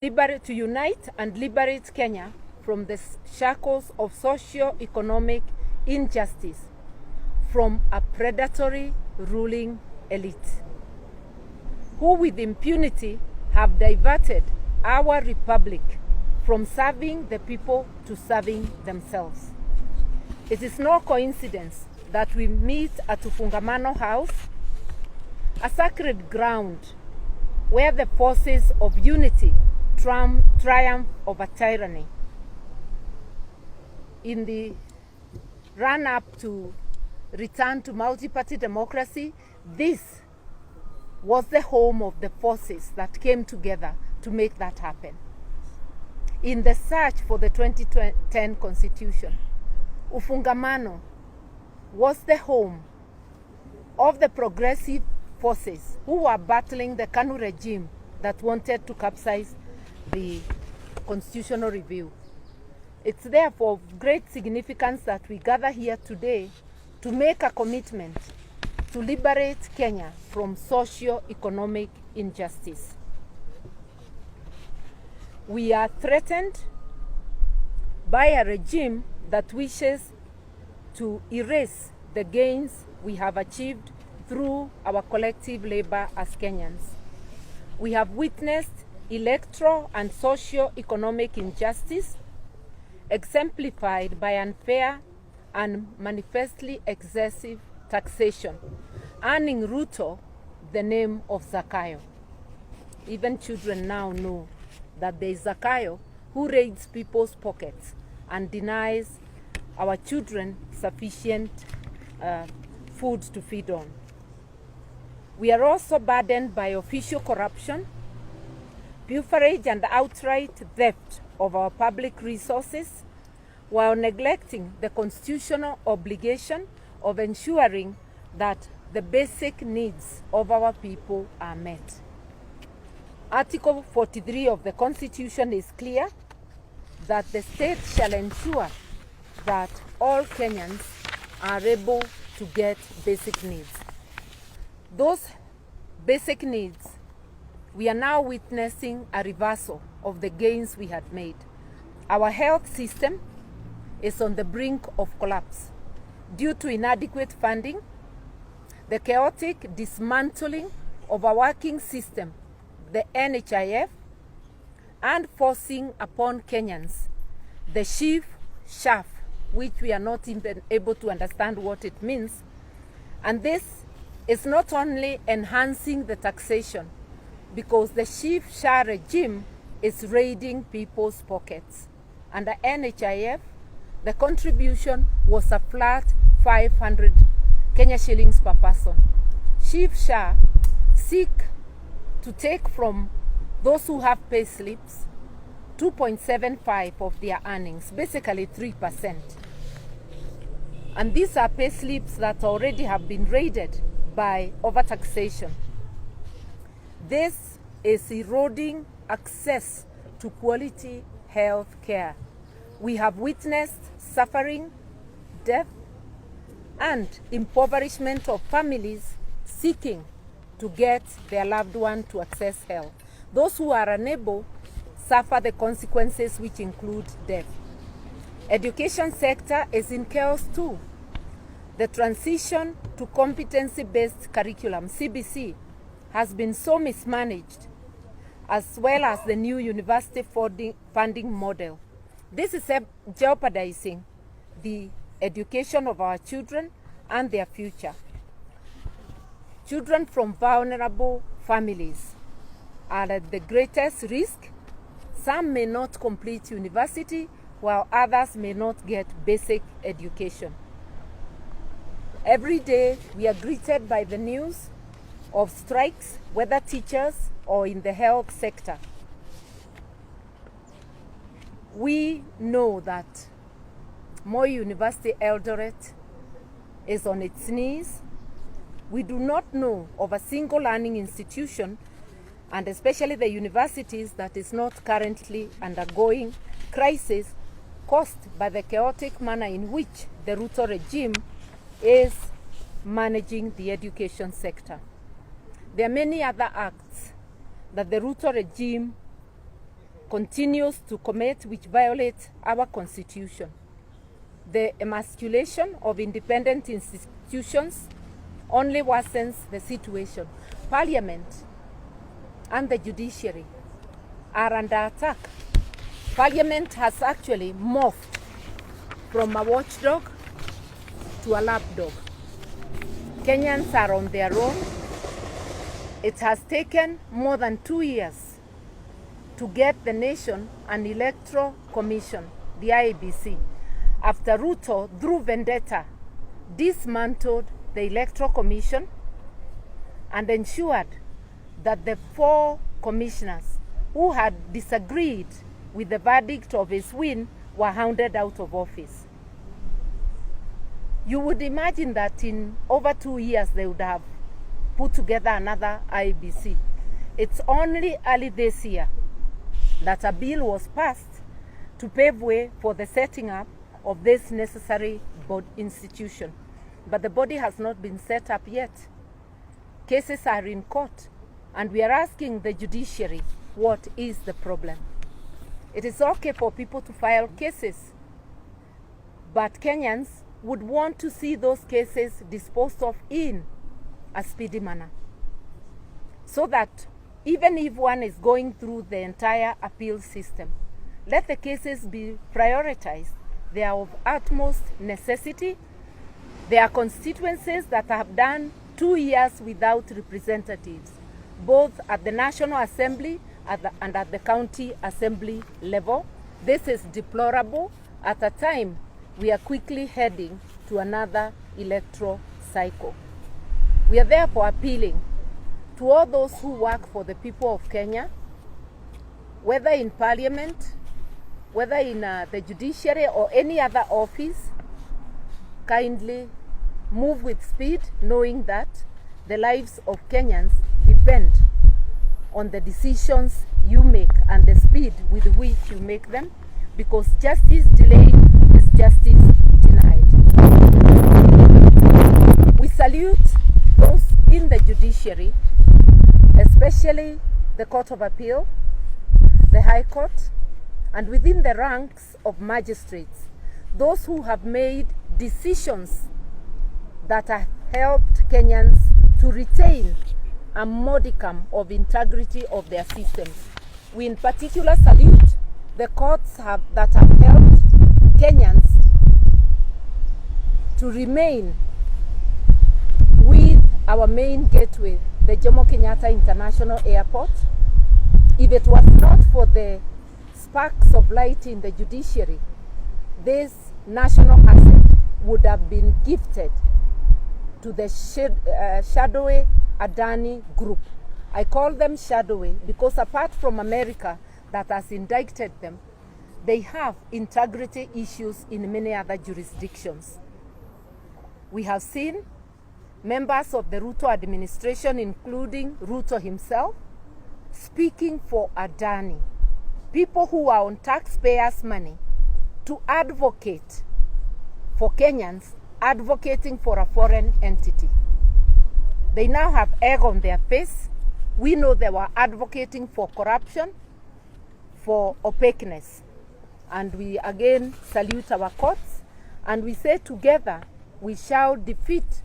to unite and liberate Kenya from the shackles of socio-economic injustice from a predatory ruling elite, who with impunity have diverted our republic from serving the people to serving themselves. It is no coincidence that we meet at Ufungamano House, a sacred ground where the forces of unity triumph over tyranny. In the run-up to return to multi-party democracy, this was the home of the forces that came together to make that happen. In the search for the 2010 Constitution, Ufungamano was the home of the progressive forces who were battling the KANU regime that wanted to capsize the constitutional review. It's therefore of great significance that we gather here today to make a commitment to liberate Kenya from socio-economic injustice. We are threatened by a regime that wishes to erase the gains we have achieved through our collective labor as Kenyans. We have witnessed electoral and socio-economic injustice exemplified by unfair and manifestly excessive taxation, earning Ruto the name of Zakayo. Even children now know that there is Zakayo who raids people's pockets and denies our children sufficient food to feed on. We are also burdened by official corruption, pilferage and outright theft of our public resources, while neglecting the constitutional obligation of ensuring that the basic needs of our people are met. Article 43 of the Constitution is clear that the state shall ensure that all Kenyans are able to get basic needs. Those basic needs, we are now witnessing a reversal of the gains we had made. Our health system is on the brink of collapse due to inadequate funding, the chaotic dismantling of a working system, the NHIF, and forcing upon Kenyans the SHIF, which we are not even able to understand what it means. And this is not only enhancing the taxation, because the SHIF regime is raiding people's pockets. Under NHIF, the contribution was a flat 500 Kenya shillings per person. SHIF seek to take from those who have pay slips 2.75 of their earnings, basically 3%. And these are pay slips that already have been raided by overtaxation. This is eroding access to quality health care. We have witnessed suffering, death, and impoverishment of families seeking to get their loved one to access health. Those who are unable suffer the consequences, which include death. Education sector is in chaos too. The transition to competency-based curriculum, CBC, has been so mismanaged, as well as the new university funding model. This is jeopardizing the education of our children and their future. Children from vulnerable families are at the greatest risk. Some may not complete university, while others may not get basic education. Every day we are greeted by the news of strikes, whether teachers or in the health sector. We know that Moi University Eldoret is on its knees. We do not know of a single learning institution, and especially the universities, that is not currently undergoing crisis caused by the chaotic manner in which the Ruto regime is managing the education sector. There are many other acts that the Ruto regime continues to commit, which violates our constitution. The emasculation of independent institutions only worsens the situation. Parliament and the judiciary are under attack. Parliament has actually morphed from a watchdog to a lapdog. Kenyans are on their own. It has taken more than 2 years to get the nation an electoral commission, the IEBC, after Ruto, through vendetta, dismantled the electoral commission and ensured that the 4 commissioners who had disagreed with the verdict of his win were hounded out of office. You would imagine that in over 2 years they would have put together another IEBC. It's only early this year that a bill was passed to pave way for the setting up of this necessary institution. But the body has not been set up yet. Cases are in court, and we are asking the judiciary, what is the problem? It is okay for people to file cases, but Kenyans would want to see those cases disposed of in a speedy manner, so that even if one is going through the entire appeal system, let the cases be prioritized. They are of utmost necessity. There are constituencies that have done 2 years without representatives, both at the National Assembly and at the county assembly level. This is deplorable at a time we are quickly heading to another electoral cycle. We are therefore appealing to all those who work for the people of Kenya, whether in parliament, whether in the judiciary or any other office, kindly move with speed, knowing that the lives of Kenyans depend on the decisions you make and the speed with which you make them, because justice delayed is justice denied. We salute those in the judiciary, especially the Court of Appeal, the High Court, and within the ranks of magistrates, those who have made decisions that have helped Kenyans to retain a modicum of integrity of their systems. We in particular salute the courts that have helped Kenyans to remain with our main gateway, the Jomo Kenyatta International Airport. If it was not for the sparks of light in the judiciary, this national asset would have been gifted to the shadowy Adani group. I call them shadowy because apart from America that has indicted them, they have integrity issues in many other jurisdictions. We have seen members of the Ruto administration, including Ruto himself, speaking for Adani, people who are on taxpayers' money, to advocate for Kenyans, advocating for a foreign entity. They now have egg on their face. We know they were advocating for corruption, for opaqueness. And we again salute our courts, and we say together we shall defeat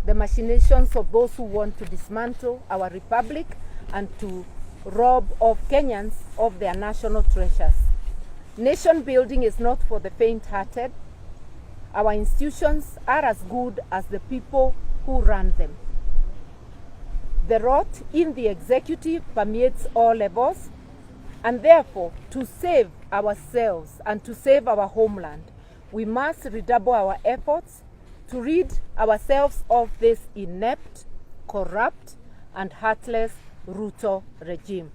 the machinations of those who want to dismantle our republic and to rob of Kenyans of their national treasures. Nation building is not for the faint-hearted. Our institutions are as good as the people who run them. The rot in the executive permeates all levels, and therefore, to save ourselves and to save our homeland, we must redouble our efforts to rid ourselves of this inept, corrupt, and heartless Ruto regime.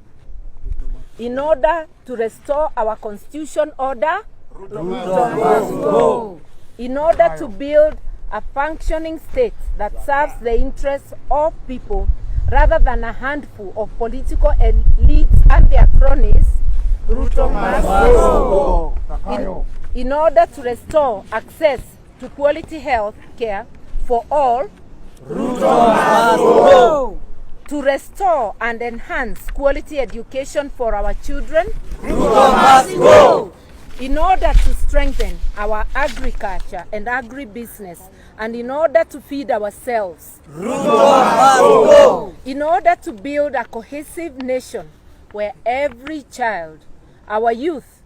In order to restore our constitution order, Ruto must go. In order to build a functioning state that serves the interests of people rather than a handful of political elites and their cronies, Ruto must go. In order to restore access to quality health care for all, Ruto must go. to restore and enhance quality education for our children. Ruto must go! In order to strengthen our agriculture and agribusiness, and in order to feed ourselves. Ruto must go! In order to build a cohesive nation where every child, our youth,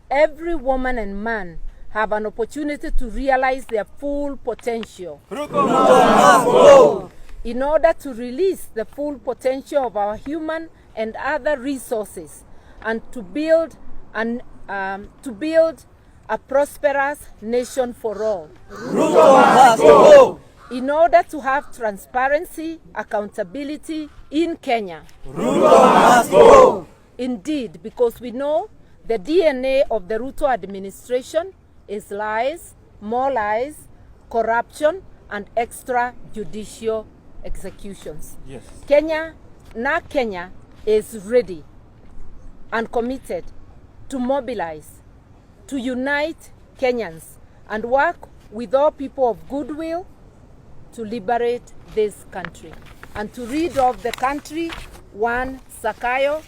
every woman and man have an opportunity to realize their full potential. Ruto must go! In order to release the full potential of our human and other resources, and to build a prosperous nation for all. Ruto must go! In order to have transparency, accountability in Kenya. Ruto must go! Indeed, because we know the DNA of the Ruto administration is lies, more lies, corruption, and extrajudicial executions. Yes. Kenya is ready and committed to mobilize, to unite Kenyans and work with all people of goodwill to liberate this country and to rid of the country one Zakayo